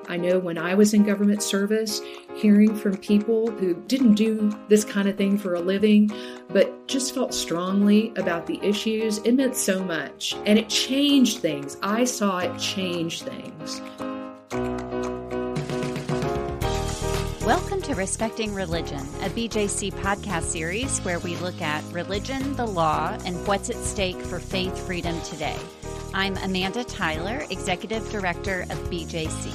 I know when I was in government service, hearing from people who didn't do this kind of thing for a living, but just felt strongly about the issues, it meant so much. And it changed things. I saw it change things. Welcome to Respecting Religion, a BJC podcast series where we look at religion, the law, and what's at stake for faith freedom today. I'm Amanda Tyler, Executive Director of BJC.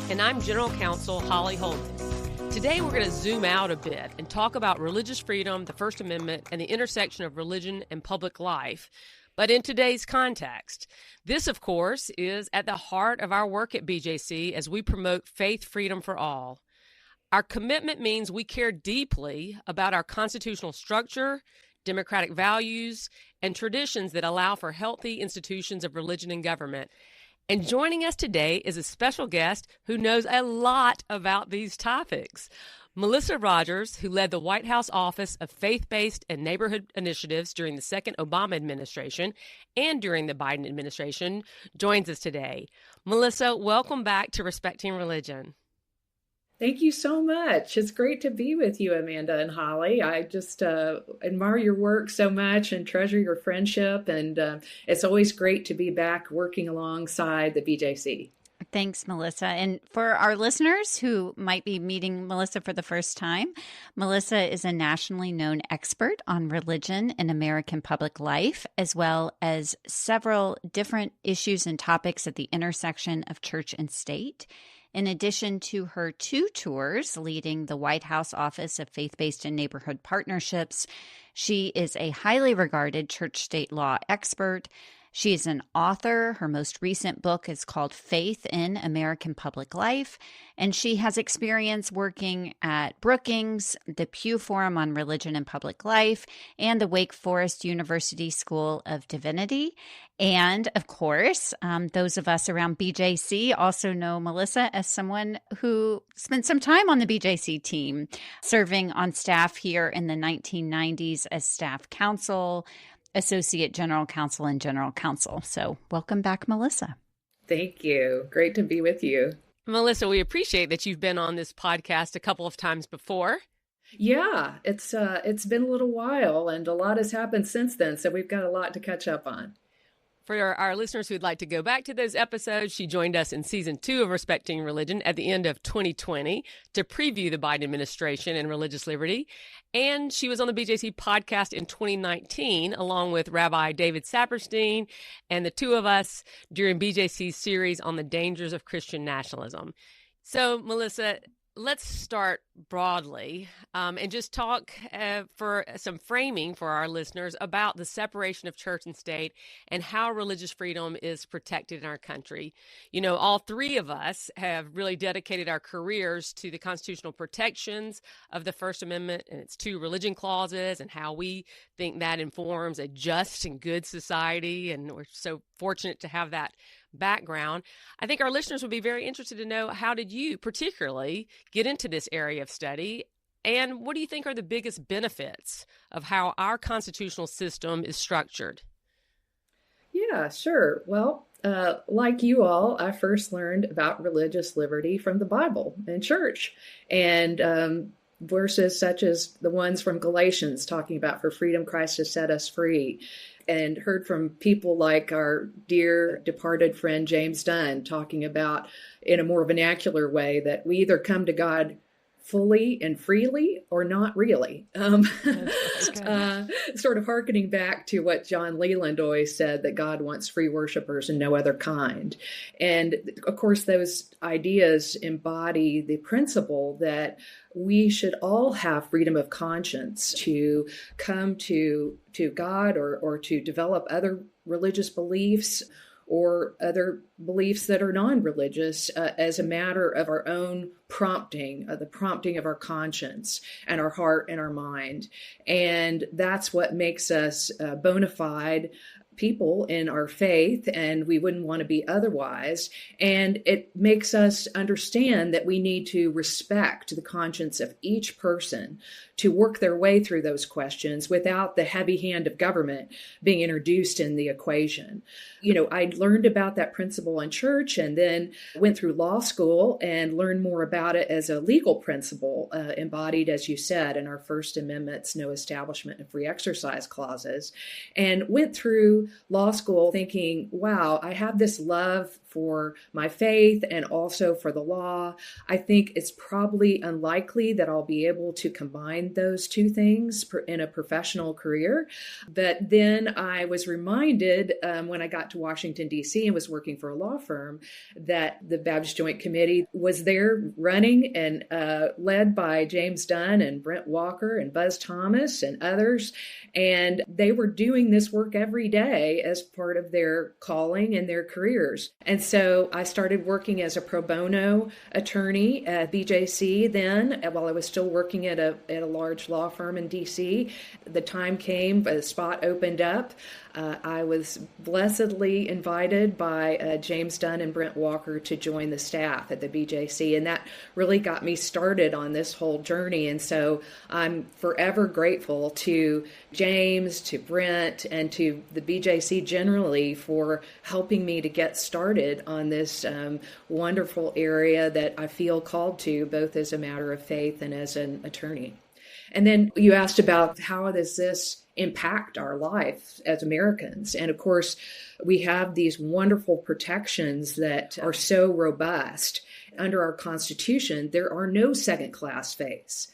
And I'm General Counsel Holly Holman. Today we're going to zoom out a bit and talk about religious freedom, the First Amendment, and the intersection of religion and public life, but in today's context. This, of course, is at the heart of our work at BJC as we promote faith freedom for all. Our commitment means we care deeply about our constitutional structure, democratic values, and traditions that allow for healthy institutions of religion and government. And joining us today is a special guest who knows a lot about these topics. Melissa Rogers, who led the White House Office of Faith-Based and Neighborhood Initiatives during the second Obama administration and during the Biden administration, joins us today. Melissa, welcome back to Respecting Religion. Thank you so much. It's great to be with you, Amanda and Holly. I just admire your work so much and treasure your friendship. And it's always great to be back working alongside the BJC. Thanks, Melissa. And for our listeners who might be meeting Melissa for the first time, Melissa is a nationally known expert on religion and American public life, as well as several different issues and topics at the intersection of church and state. In addition to her two tours leading the White House Office of Faith-Based and Neighborhood Partnerships, she is a highly regarded church-state law expert. She is an author. Her most recent book is called Faith in American Public Life, and she has experience working at Brookings, the Pew Forum on Religion and Public Life, and the Wake Forest University School of Divinity. And of course, those of us around BJC also know Melissa as someone who spent some time on the BJC team, serving on staff here in the 1990s as staff counsel, Associate General Counsel, and General Counsel. So welcome back, Melissa. Thank you. Great to be with you. Melissa, we appreciate that you've been on this podcast a couple of times before. Yeah, it's been a little while and a lot has happened since then, so we've got a lot to catch up on. For our listeners who'd like to go back to those episodes, she joined us in Season 2 of Respecting Religion at the end of 2020 to preview the Biden administration and religious liberty. And she was on the BJC podcast in 2019, along with Rabbi David Saperstein and the two of us during BJC's series on the dangers of Christian nationalism. So, Melissa, let's start broadly and just talk for some framing for our listeners about the separation of church and state and how religious freedom is protected in our country. You know, all three of us have really dedicated our careers to the constitutional protections of the First Amendment and its two religion clauses and how we think that informs a just and good society. And we're so fortunate to have that background. I think our listeners would be very interested to know, how did you particularly get into this area of study? And what do you think are the biggest benefits of how our constitutional system is structured? Yeah, sure. Well, like you all, I first learned about religious liberty from the Bible and church, and verses such as the ones from Galatians talking about for freedom Christ has set us free, and heard from people like our dear departed friend James Dunn talking about in a more vernacular way that we either come to God fully and freely or not really. Sort of hearkening back to what John Leland always said, that God wants free worshipers and no other kind. And of course, those ideas embody the principle that we should all have freedom of conscience to come to God or to develop other religious beliefs or other beliefs that are non-religious as a matter of our own prompting, the prompting of our conscience and our heart and our mind. And that's what makes us bona fide people in our faith, and we wouldn't want to be otherwise. And it makes us understand that we need to respect the conscience of each person to work their way through those questions without the heavy hand of government being introduced in the equation. I learned about that principle in church and then went through law school and learned more about it as a legal principle embodied, as you said, in our First Amendment's no establishment and free exercise clauses, and went through law school thinking, wow, I have this love for my faith and also for the law. I think it's probably unlikely that I'll be able to combine those two things in a professional career. But then I was reminded when I got to Washington, D.C. and was working for a law firm that the Baptist Joint Committee was there running and led by James Dunn and Brent Walker and Buzz Thomas and others. And they were doing this work every day as part of their calling and their careers. And so I started working as a pro bono attorney at BJC then, while I was still working at a large law firm in D.C. The time came, a spot opened up. I was blessedly invited by James Dunn and Brent Walker to join the staff at the BJC, and that really got me started on this whole journey. And so I'm forever grateful to James, to Brent, and to the BJC generally for helping me to get started on this wonderful area that I feel called to, both as a matter of faith and as an attorney. And then you asked about how does this impact our life as Americans. And of course, we have these wonderful protections that are so robust. Under our Constitution, there are no second-class faiths.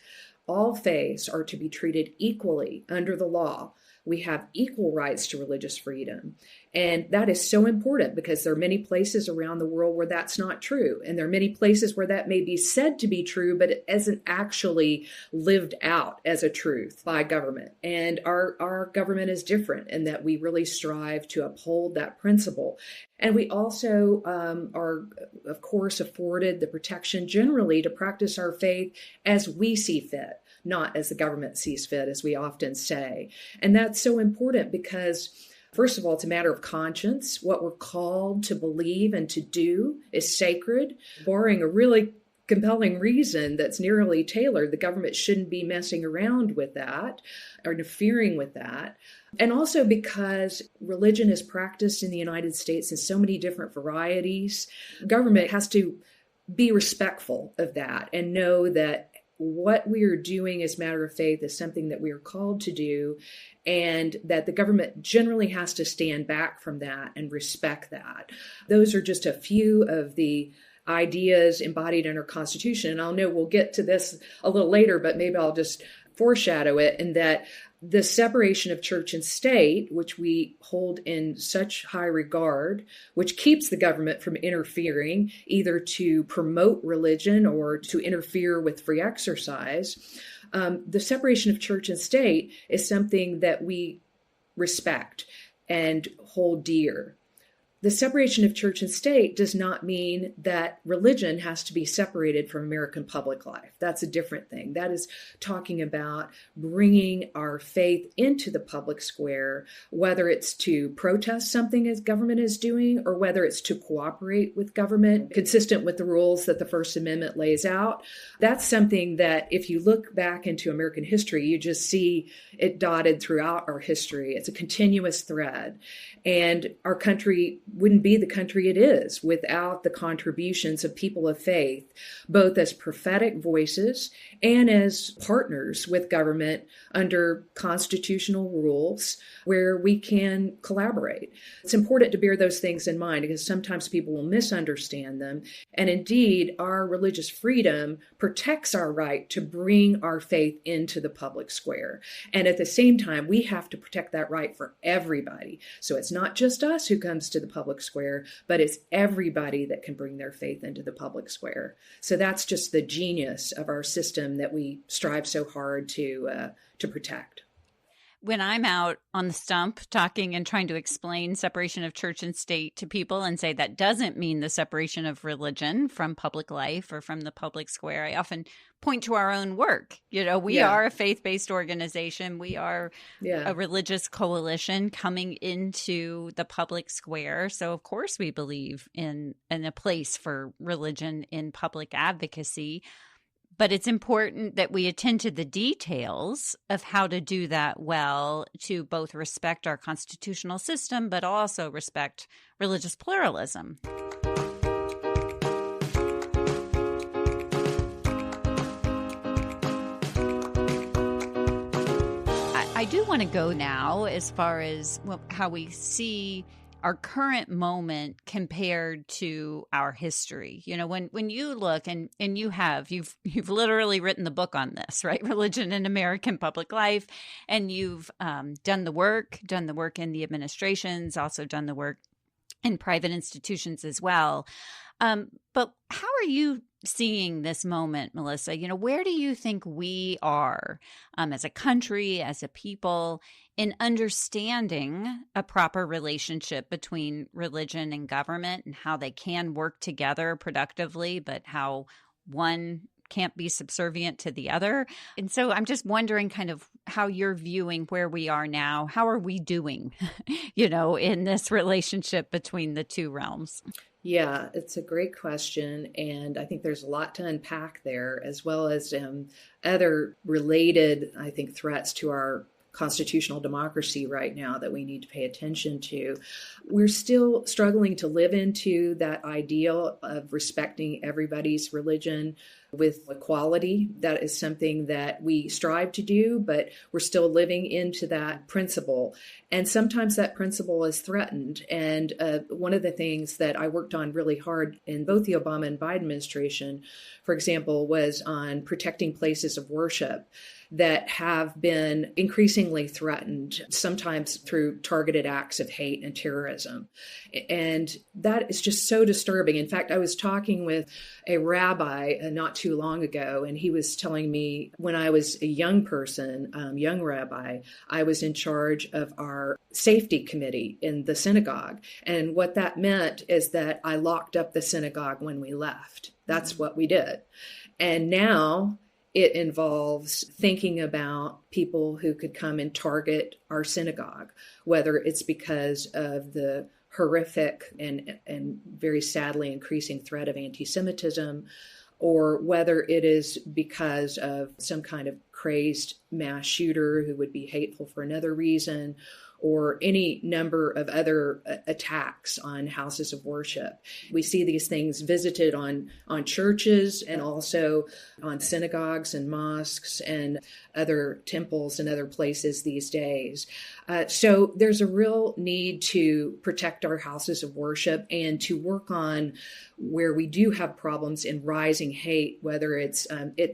All faiths are to be treated equally under the law. We have equal rights to religious freedom. And that is so important because there are many places around the world where that's not true. And there are many places where that may be said to be true, but it isn't actually lived out as a truth by government. And our government is different in that we really strive to uphold that principle. And we also are, of course, afforded the protection generally to practice our faith as we see fit, not as the government sees fit, as we often say. And that's so important because, first of all, it's a matter of conscience. What we're called to believe and to do is sacred. Barring a really compelling reason that's narrowly tailored, the government shouldn't be messing around with that or interfering with that. And also because religion is practiced in the United States in so many different varieties, government has to be respectful of that and know that what we are doing as a matter of faith is something that we are called to do, and that the government generally has to stand back from that and respect that. Those are just a few of the ideas embodied in our Constitution. And I'll know we'll get to this a little later, but maybe I'll just foreshadow it in that the separation of church and state, which we hold in such high regard, which keeps the government from interfering either to promote religion or to interfere with free exercise, the separation of church and state is something that we respect and hold dear. The separation of church and state does not mean that religion has to be separated from American public life. That's a different thing. That is talking about bringing our faith into the public square, whether it's to protest something as government is doing or whether it's to cooperate with government, consistent with the rules that the First Amendment lays out. That's something that if you look back into American history, you just see it dotted throughout our history. It's a continuous thread. And our country wouldn't be the country it is without the contributions of people of faith, both as prophetic voices and as partners with government under constitutional rules where we can collaborate. It's important to bear those things in mind because sometimes people will misunderstand them. And indeed, our religious freedom protects our right to bring our faith into the public square. And at the same time, we have to protect that right for everybody. So it's not just us who comes to the public square, but it's everybody that can bring their faith into the public square. So that's just the genius of our system that we strive so hard to protect. when I'm out on the stump talking and trying to explain separation of church and state to people and say that doesn't mean the separation of religion from public life or from the public square, I often point to our own work. We are a faith-based organization. We are a religious coalition coming into the public square. So of course we believe in a place for religion in public advocacy. But it's important that we attend to the details of how to do that well, to both respect our constitutional system, but also respect religious pluralism. I do want to go now as far as how we see our current moment compared to our history. When you look and you've literally written the book on this, right? Religion in American public life. And you've done the work in the administrations, also done the work in private institutions as well. But how are you seeing this moment, Melissa? Where do you think we are as a country, as a people, in understanding a proper relationship between religion and government and how they can work together productively, but how one can't be subservient to the other? And so I'm just wondering kind of how you're viewing where we are now. How are we doing, in this relationship between the two realms? Yeah, it's a great question. And I think there's a lot to unpack there, as well as other related, I think, threats to our constitutional democracy right now that we need to pay attention to. We're still struggling to live into that ideal of respecting everybody's religion with equality. That is something that we strive to do, but we're still living into that principle. And sometimes that principle is threatened. And one of the things that I worked on really hard in both the Obama and Biden administration, for example, was on protecting places of worship that have been increasingly threatened, sometimes through targeted acts of hate and terrorism. And that is just so disturbing. In fact, I was talking with a rabbi not too long ago, and he was telling me when I was a young person, young rabbi, I was in charge of our safety committee in the synagogue. And what that meant is that I locked up the synagogue when we left. That's what we did. And now it involves thinking about people who could come and target our synagogue, whether it's because of the horrific and very sadly increasing threat of anti-Semitism, or whether it is because of some kind of crazed mass shooter who would be hateful for another reason, or any number of other attacks on houses of worship. We see these things visited on churches and also on synagogues and mosques and other temples and other places these days. So there's a real need to protect our houses of worship and to work on where we do have problems in rising hate, whether it's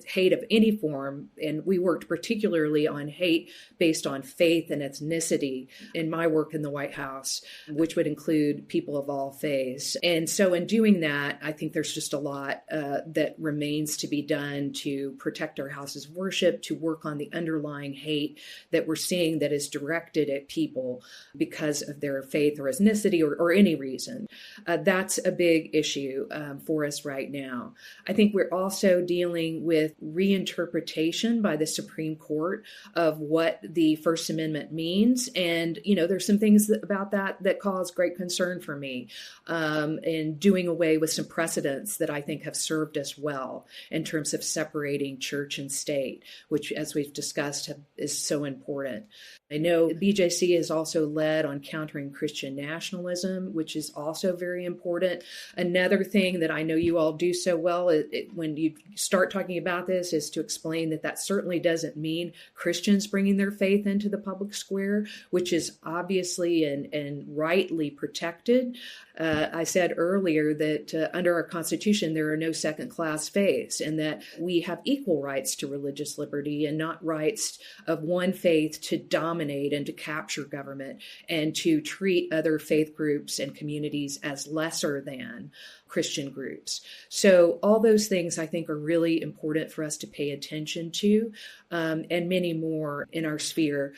hate of any form. And we worked particularly on hate based on faith and ethnicity in my work in the White House, which would include people of all faiths. And so in doing that, I think there's just a lot that remains to be done to protect our houses of worship, to work on the underlying hate that we're seeing that is directed at people because of their faith or ethnicity or any reason. That's a big issue for us right now. I think we're also dealing with reinterpretation by the Supreme Court of what the First Amendment means. And, there's some things about that cause great concern for me, in doing away with some precedents that I think have served us well in terms of separating church and state, which, as we've discussed, is so important. I know BJC is also led on countering Christian nationalism, which is also very important. Another thing that I know you all do so well when you start talking about this is to explain that certainly doesn't mean Christians bringing their faith into the public square, which is obviously and rightly protected. I said earlier that under our Constitution, there are no second-class faiths, and that we have equal rights to religious liberty and not rights of one faith to dominate and to capture government and to treat other faith groups and communities as lesser than Christian groups. So all those things I think are really important for us to pay attention to, and many more in our sphere.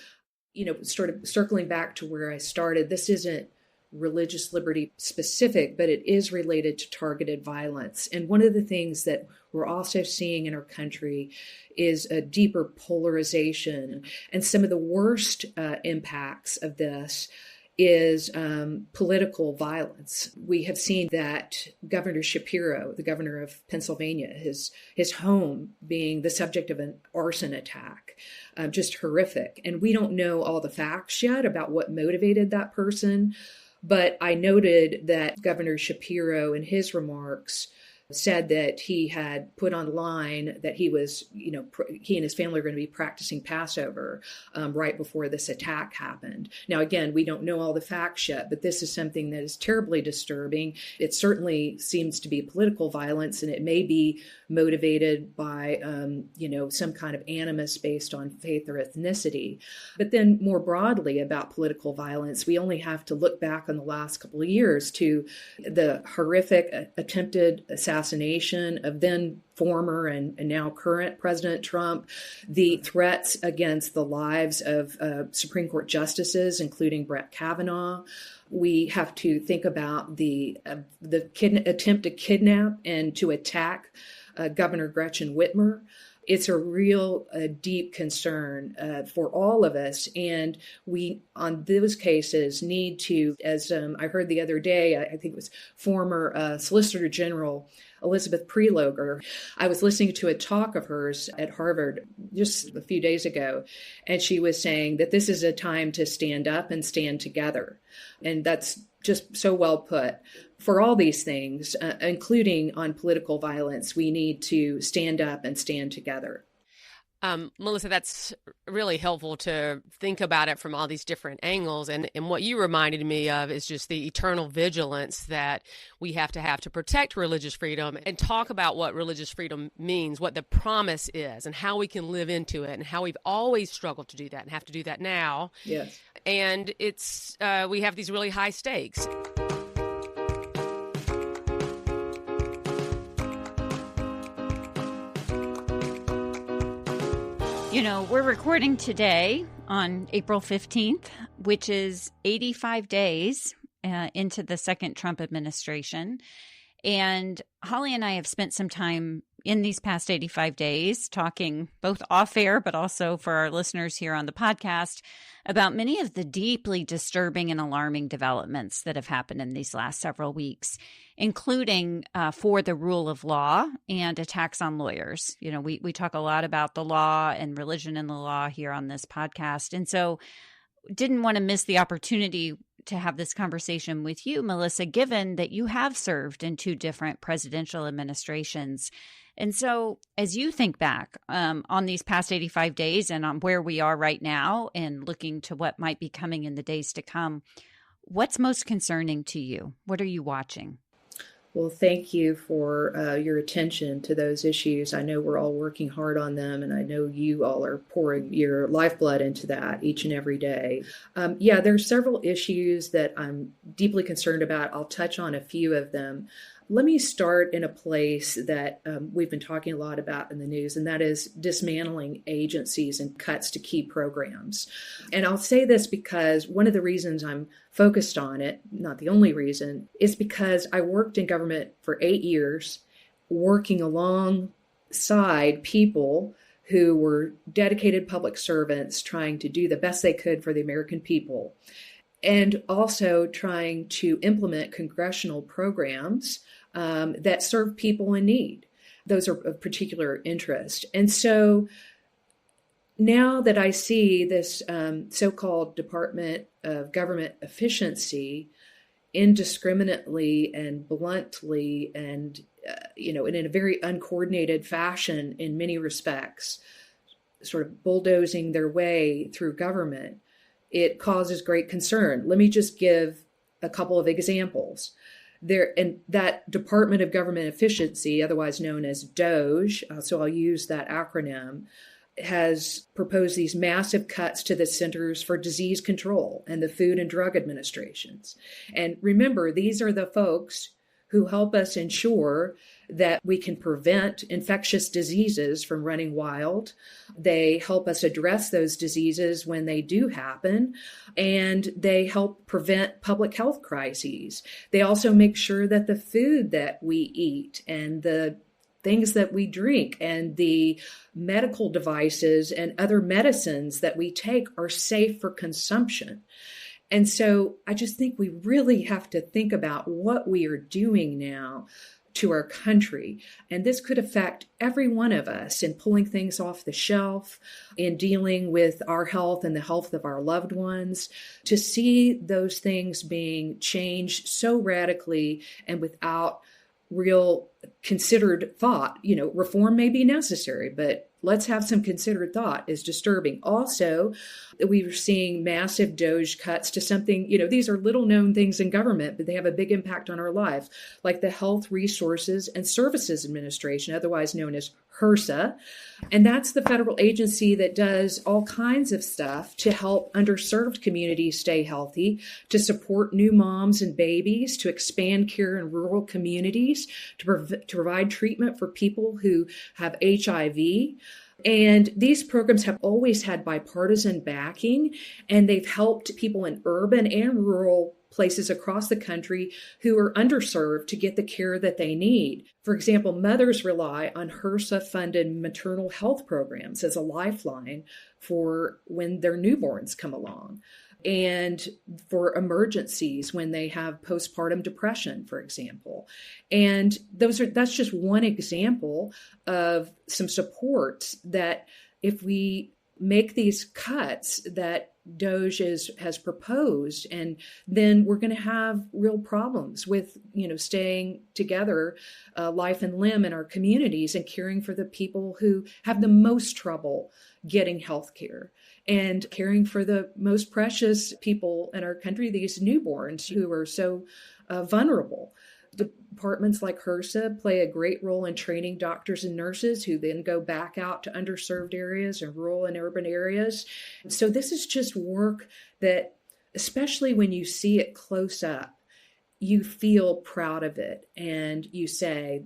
sort of circling back to where I started, this isn't religious liberty specific, but it is related to targeted violence. And one of the things that we're also seeing in our country is a deeper polarization. And some of the worst impacts of this is political violence. We have seen that Governor Shapiro, the governor of Pennsylvania, his home being the subject of an arson attack, just horrific. And we don't know all the facts yet about what motivated that person. But I noted that Governor Shapiro, in his remarks, said that he had put online that he was, he and his family were going to be practicing Passover right before this attack happened. Now, again, we don't know all the facts yet, but this is something that is terribly disturbing. It certainly seems to be political violence, and it may be motivated by, some kind of animus based on faith or ethnicity. But then more broadly about political violence, we only have to look back on the last couple of years to the horrific attempted assassination of then former and now current President Trump, the threats against the lives of Supreme Court justices, including Brett Kavanaugh. We have to think about the attempt to kidnap and to attack Governor Gretchen Whitmer. It's a real deep concern for all of us. And we, on those cases, need to, as I heard the other day, I think it was former Solicitor General Elizabeth Prelogar. I was listening to a talk of hers at Harvard just a few days ago, and she was saying that this is a time to stand up and stand together. And that's just so well put. For all these things, including on political violence, we need to stand up and stand together. Melissa, that's really helpful to think about it from all these different angles. And what you reminded me of is just the eternal vigilance that we have to protect religious freedom and talk about what religious freedom means, what the promise is, and how we can live into it, and how we've always struggled to do that and have to do that now. Yes. And it's we have these really high stakes. We're recording today on April 15th, which is 85 days into the second Trump administration. And Holly and I have spent some time in these past 85 days talking both off air, but also for our listeners here on the podcast about many of the deeply disturbing and alarming developments that have happened in these last several weeks, including for the rule of law and attacks on lawyers. We talk a lot about the law and religion in the law here on this podcast. And so didn't want to miss the opportunity to have this conversation with you, Melissa, given that you have served in two different presidential administrations. And so as you think back on these past 85 days and on where we are right now and looking to what might be coming in the days to come, what's most concerning to you? What are you watching? Well, thank you for your attention to those issues. I know we're all working hard on them, and I know you all are pouring your lifeblood into that each and every day. There's several issues that I'm deeply concerned about. I'll touch on a few of them. Let me start in a place that we've been talking a lot about in the news, and that is dismantling agencies and cuts to key programs. And I'll say this because one of the reasons I'm focused on it, not the only reason, is because I worked in government for 8 years, working alongside people who were dedicated public servants trying to do the best they could for the American people, and also trying to implement congressional programs that serve people in need. Those are of particular interest. And so now that I see this so-called Department of Government Efficiency indiscriminately and bluntly and, in a very uncoordinated fashion in many respects, sort of bulldozing their way through government, it causes great concern. Let me just give a couple of examples. And that Department of Government Efficiency, otherwise known as DOGE, so I'll use that acronym, has proposed these massive cuts to the Centers for Disease Control and the Food and Drug Administrations. And remember, these are the folks who help us ensure that we can prevent infectious diseases from running wild. They help us address those diseases when they do happen, and they help prevent public health crises. They also make sure that the food that we eat and the things that we drink and the medical devices and other medicines that we take are safe for consumption. And so I just think we really have to think about what we are doing now to our country. And this could affect every one of us in pulling things off the shelf, in dealing with our health and the health of our loved ones, to see those things being changed so radically and without real considered thought. Reform may be necessary, but let's have some considered thought is disturbing. Also, we were seeing massive DOGE cuts to something, these are little known things in government, but they have a big impact on our life, like the Health Resources and Services Administration, otherwise known as HRSA. And that's the federal agency that does all kinds of stuff to help underserved communities stay healthy, to support new moms and babies, to expand care in rural communities, to provide treatment for people who have HIV. And these programs have always had bipartisan backing, and they've helped people in urban and rural places across the country who are underserved to get the care that they need. For example, mothers rely on HRSA-funded maternal health programs as a lifeline for when their newborns come along, and for emergencies when they have postpartum depression, for example. And that's just one example of some supports that if we make these cuts that DOGE has proposed, and then we're going to have real problems with, staying together, life and limb in our communities and caring for the people who have the most trouble getting health care and caring for the most precious people in our country, these newborns who are so vulnerable. Departments like HRSA play a great role in training doctors and nurses who then go back out to underserved areas and rural and urban areas. So this is just work that, especially when you see it close up, you feel proud of it. And you say,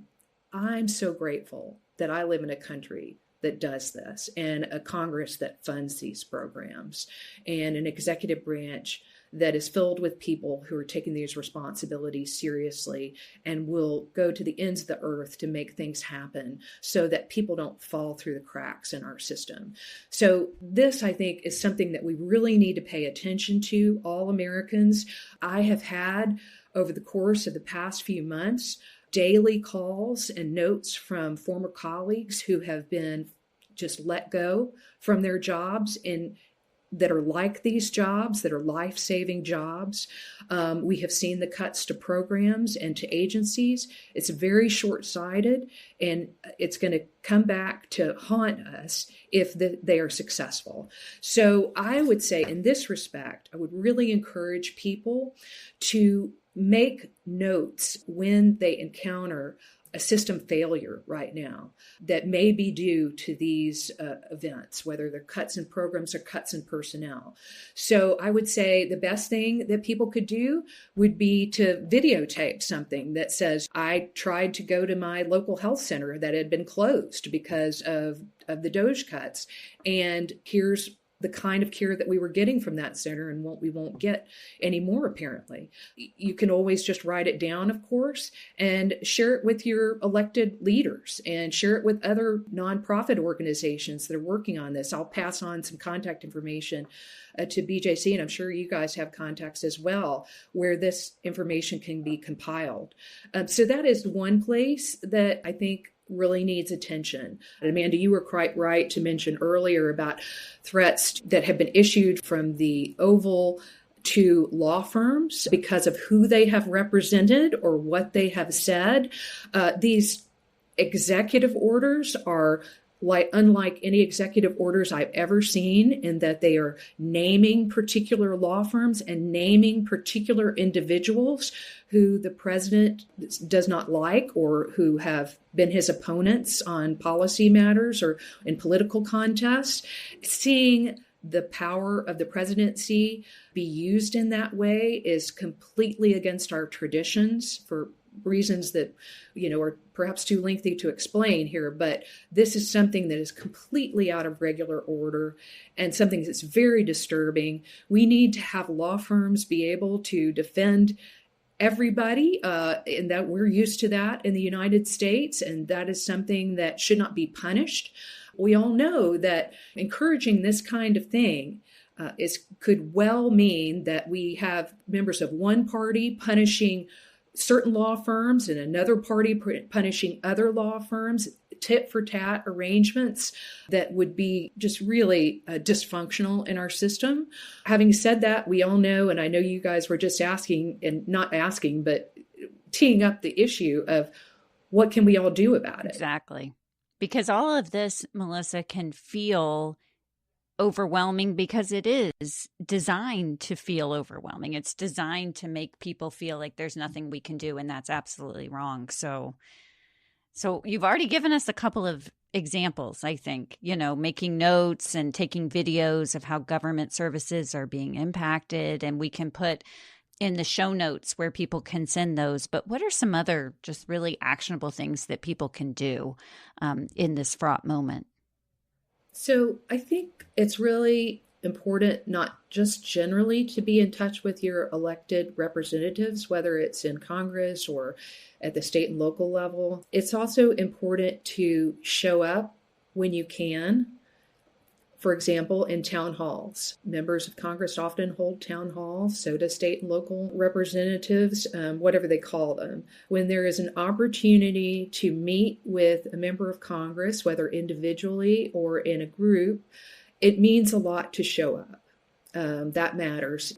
I'm so grateful that I live in a country that does this, and a Congress that funds these programs, and an executive branch that is filled with people who are taking these responsibilities seriously and will go to the ends of the earth to make things happen so that people don't fall through the cracks in our system. So this, I think, is something that we really need to pay attention to, all Americans. I have had, over the course of the past few months, daily calls and notes from former colleagues who have been just let go from their jobs and that are like these jobs, that are life-saving jobs. We have seen the cuts to programs and to agencies. It's very short-sighted, and it's going to come back to haunt us if they are successful. So I would say in this respect, I would really encourage people to make notes when they encounter a system failure right now that may be due to these events, whether they're cuts in programs or cuts in personnel. So I would say the best thing that people could do would be to videotape something that says, I tried to go to my local health center that had been closed because of the DOGE cuts, and here's the kind of care that we were getting from that center, and we won't get any more, apparently. You can always just write it down, of course, and share it with your elected leaders and share it with other nonprofit organizations that are working on this. I'll pass on some contact information to BJC, and I'm sure you guys have contacts as well, where this information can be compiled. So that is one place that I think really needs attention. Amanda, you were quite right to mention earlier about threats that have been issued from the Oval to law firms because of who they have represented or what they have said. These executive orders are unlike any executive orders I've ever seen, in that they are naming particular law firms and naming particular individuals who the president does not like or who have been his opponents on policy matters or in political contests. Seeing the power of the presidency be used in that way is completely against our traditions for reasons that, are perhaps too lengthy to explain here, but this is something that is completely out of regular order and something that's very disturbing. We need to have law firms be able to defend everybody, and that we're used to that in the United States, and that is something that should not be punished. We all know that encouraging this kind of thing could well mean that we have members of one party punishing certain law firms and another party punishing other law firms, tit for tat arrangements that would be just really dysfunctional in our system. Having said that, we all know, and I know you guys were just asking, and not asking, but teeing up the issue of what can we all do about it? Exactly. Because all of this, Melissa, can feel overwhelming because it is designed to feel overwhelming. It's designed to make people feel like there's nothing we can do, and that's absolutely wrong. So you've already given us a couple of examples, I think, making notes and taking videos of how government services are being impacted, and we can put in the show notes where people can send those. But what are some other just really actionable things that people can do in this fraught moment? So I think it's really important not just generally to be in touch with your elected representatives, whether it's in Congress or at the state and local level. It's also important to show up when you can. For example, in town halls, members of Congress often hold town halls, so do state and local representatives, whatever they call them. When there is an opportunity to meet with a member of Congress, whether individually or in a group, it means a lot to show up. That matters.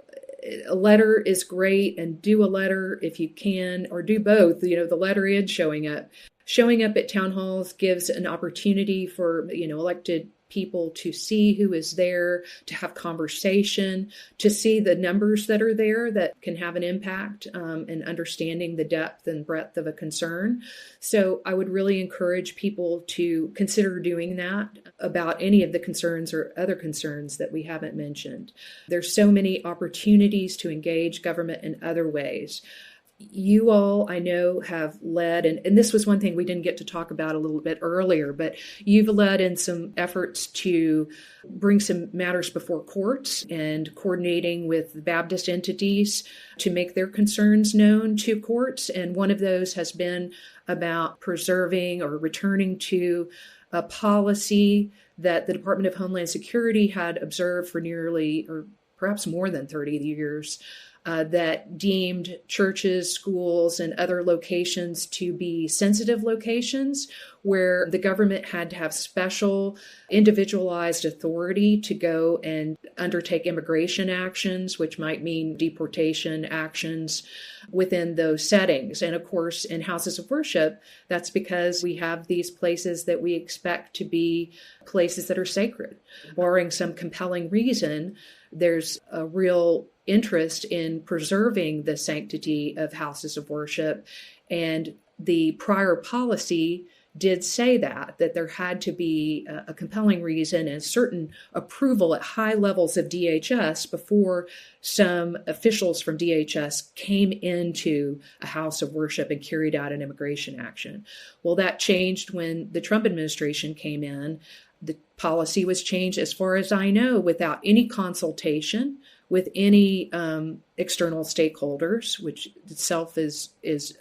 A letter is great, and do a letter if you can, or do both, the letter and showing up. Showing up at town halls gives an opportunity for, elected people to see who is there, to have conversation, to see the numbers that are there that can have an impact in understanding the depth and breadth of a concern. So I would really encourage people to consider doing that about any of the concerns or other concerns that we haven't mentioned. There's so many opportunities to engage government in other ways. You all, I know, have led, and this was one thing we didn't get to talk about a little bit earlier, but you've led in some efforts to bring some matters before courts and coordinating with Baptist entities to make their concerns known to courts. And one of those has been about preserving or returning to a policy that the Department of Homeland Security had observed for nearly, or perhaps more than 30 years, that deemed churches, schools, and other locations to be sensitive locations where the government had to have special individualized authority to go and undertake immigration actions, which might mean deportation actions within those settings. And of course, in houses of worship, that's because we have these places that we expect to be places that are sacred. Barring some compelling reason, there's a real interest in preserving the sanctity of houses of worship. And the prior policy did say that there had to be a compelling reason and certain approval at high levels of DHS before some officials from DHS came into a house of worship and carried out an immigration action. Well, that changed when the Trump administration came in. The policy was changed, as far as I know, without any consultation with any external stakeholders, which itself is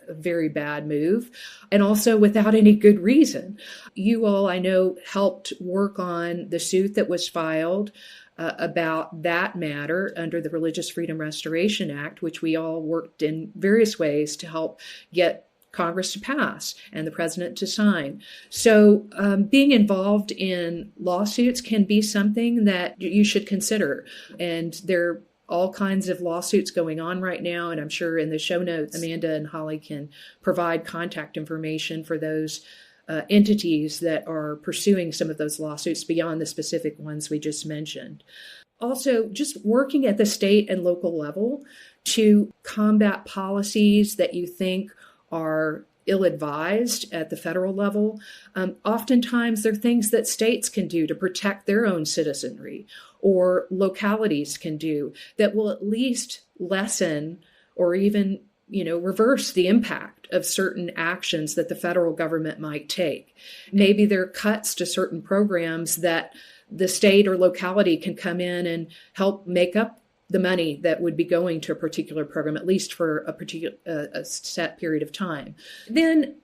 a very bad move, and also without any good reason. You all, I know, helped work on the suit that was filed about that matter under the Religious Freedom Restoration Act, which we all worked in various ways to help get Congress to pass and the president to sign. So being involved in lawsuits can be something that you should consider. And there are all kinds of lawsuits going on right now. And I'm sure in the show notes, Amanda and Holly can provide contact information for those entities that are pursuing some of those lawsuits beyond the specific ones we just mentioned. Also, just working at the state and local level to combat policies that you think are ill-advised at the federal level. Oftentimes, there are things that states can do to protect their own citizenry, or localities can do that will at least lessen or even reverse the impact of certain actions that the federal government might take. Maybe there are cuts to certain programs that the state or locality can come in and help make up the money that would be going to a particular program, at least for a set period of time. Then,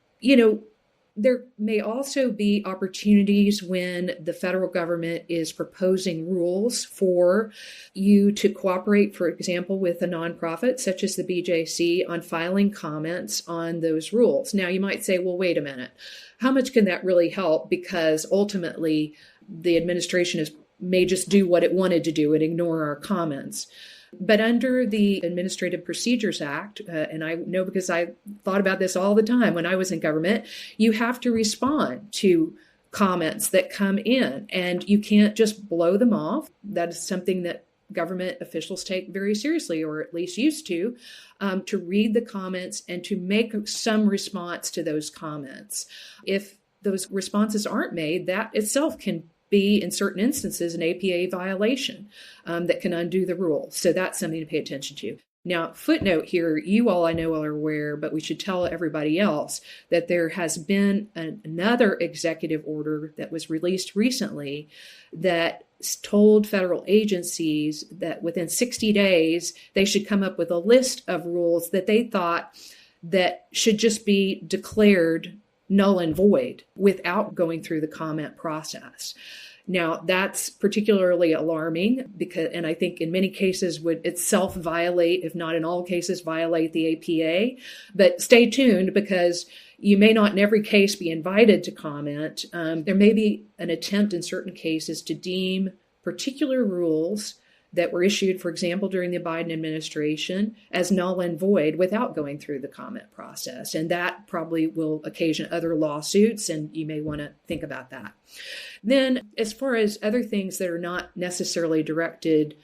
there may also be opportunities when the federal government is proposing rules for you to cooperate, for example, with a nonprofit such as the BJC on filing comments on those rules. Now, you might say, well, wait a minute, how much can that really help? Because ultimately, the administration may just do what it wanted to do and ignore our comments. But under the Administrative Procedures Act, and I know because I thought about this all the time when I was in government, you have to respond to comments that come in, and you can't just blow them off. That is something that government officials take very seriously, or at least used to read the comments and to make some response to those comments. If those responses aren't made, that itself can be, in certain instances, an APA violation that can undo the rule. So that's something to pay attention to. Now, footnote here, you all I know are aware, but we should tell everybody else that there has been another executive order that was released recently that told federal agencies that within 60 days, they should come up with a list of rules that they thought that should just be declared null and void without going through the comment process. Now, that's particularly alarming and I think in many cases would itself violate, if not in all cases, violate the APA. But stay tuned, because you may not in every case be invited to comment. There may be an attempt in certain cases to deem particular rules that were issued, for example, during the Biden administration as null and void without going through the comment process. And that probably will occasion other lawsuits, and you may want to think about that. Then, as far as other things that are not necessarily directed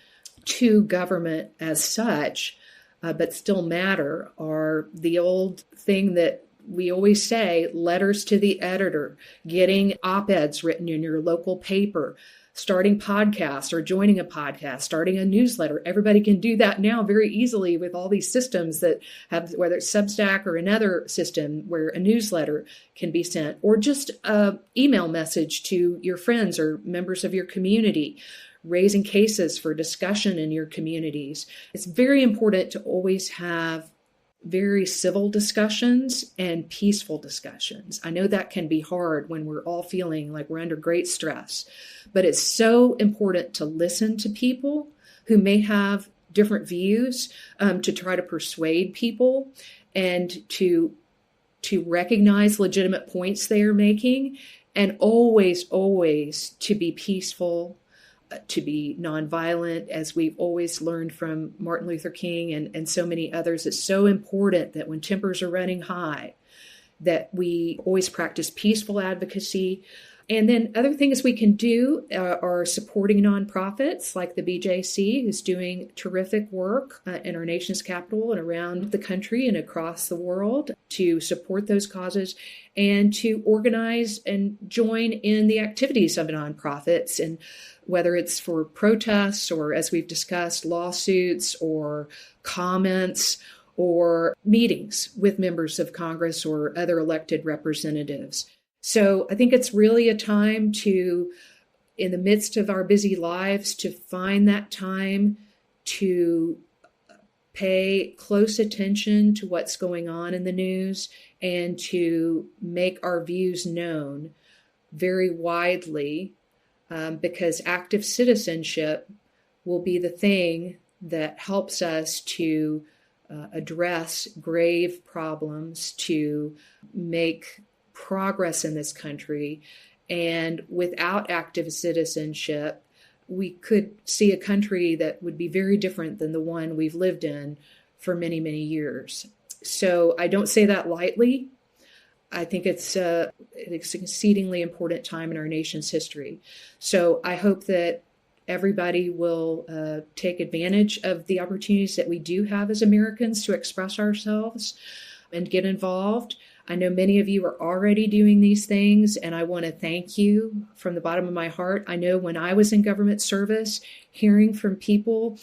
to government as such, but still matter, are the old thing that we always say, letters to the editor, getting op-eds written in your local paper, starting podcasts or joining a podcast, starting a newsletter. Everybody can do that now very easily with all these systems that have, whether it's Substack or another system where a newsletter can be sent, or just an email message to your friends or members of your community, raising cases for discussion in your communities. It's very important to always have very civil discussions and peaceful discussions. I know that can be hard when we're all feeling like we're under great stress, but it's so important to listen to people who may have different views, to try to persuade people and to recognize legitimate points they are making, and always to be peaceful, to be nonviolent, as we've always learned from Martin Luther King and so many others. It's so important that when tempers are running high, that we always practice peaceful advocacy. And then other things we can do are supporting nonprofits like the BJC, who's doing terrific work in our nation's capital and around the country and across the world to support those causes, and to organize and join in the activities of nonprofits, and whether it's for protests or, as we've discussed, lawsuits or comments or meetings with members of Congress or other elected representatives. So I think it's really a time to, in the midst of our busy lives, to find that time to pay close attention to what's going on in the news and to make our views known very widely, because active citizenship will be the thing that helps us to address grave problems, to make progress in this country. And without active citizenship, we could see a country that would be very different than the one we've lived in for many, many years. So I don't say that lightly. I think it's an exceedingly important time in our nation's history. So I hope that everybody will take advantage of the opportunities that we do have as Americans to express ourselves and get involved. I know many of you are already doing these things, and I want to thank you from the bottom of my heart. I know when I was in government service, hearing from people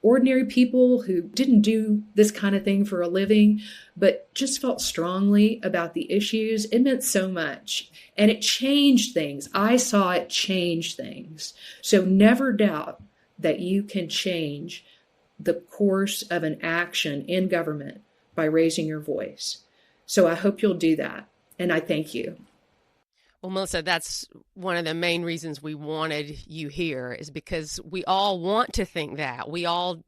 ordinary people who didn't do this kind of thing for a living, but just felt strongly about the issues. It meant so much. And it changed things. I saw it change things. So never doubt that you can change the course of an action in government by raising your voice. So I hope you'll do that. And I thank you. Well, Melissa, that's one of the main reasons we wanted you here, is because we all want to think that. We all,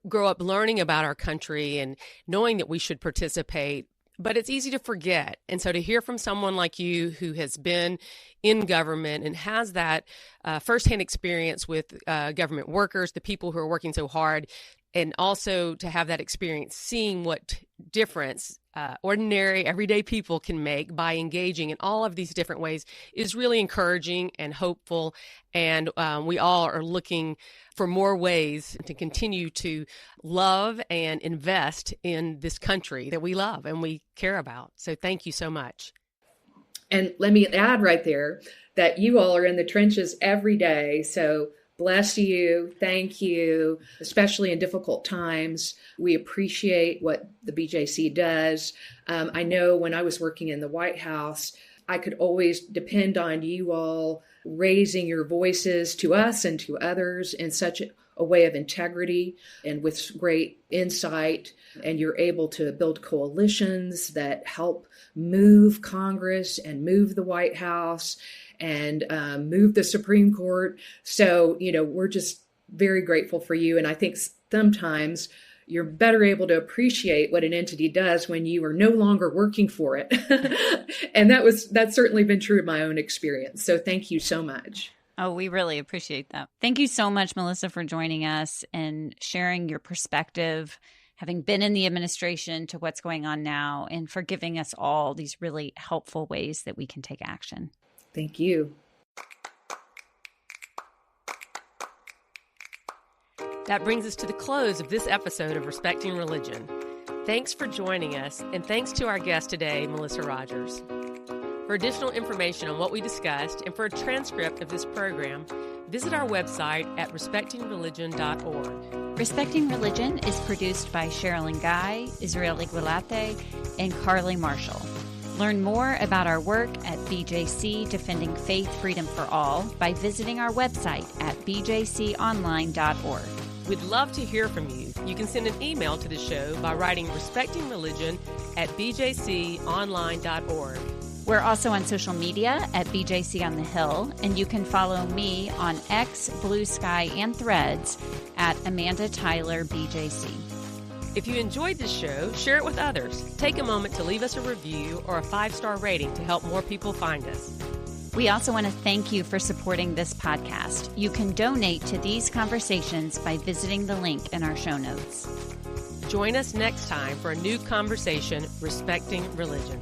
grow up learning about our country and knowing that we should participate, but it's easy to forget. And so to hear from someone like you who has been in government and has that firsthand experience with government workers, the people who are working so hard, and also to have that experience seeing what difference ordinary, everyday people can make by engaging in all of these different ways is really encouraging and hopeful. And we all are looking for more ways to continue to love and invest in this country that we love and we care about. So thank you so much. And let me add right there that you all are in the trenches every day. So bless you. Thank you, especially in difficult times. We appreciate what the BJC does. I know when I was working in the White House, I could always depend on you all raising your voices to us and to others in such a way of integrity and with great insight. And you're able to build coalitions that help move Congress and move the White House and move the Supreme Court. So, we're just very grateful for you. And I think sometimes you're better able to appreciate what an entity does when you are no longer working for it. And that's certainly been true of my own experience. So thank you so much. Oh, we really appreciate that. Thank you so much, Melissa, for joining us and sharing your perspective, having been in the administration, to what's going on now, and for giving us all these really helpful ways that we can take action. Thank you. That brings us to the close of this episode of Respecting Religion. Thanks for joining us, and thanks to our guest today, Melissa Rogers. For additional information on what we discussed and for a transcript of this program, visit our website at respectingreligion.org. Respecting Religion is produced by Sherilyn Guy, Israel Igualate, and Carly Marshall. Learn more about our work at BJC Defending Faith Freedom for All by visiting our website at bjconline.org. We'd love to hear from you. You can send an email to the show by writing respectingreligion@bjconline.org. We're also on social media at BJC on the Hill, and you can follow me on X, Blue Sky, and Threads at Amanda Tyler BJC. If you enjoyed this show, share it with others. Take a moment to leave us a review or a 5-star rating to help more people find us. We also want to thank you for supporting this podcast. You can donate to these conversations by visiting the link in our show notes. Join us next time for a new conversation respecting religion.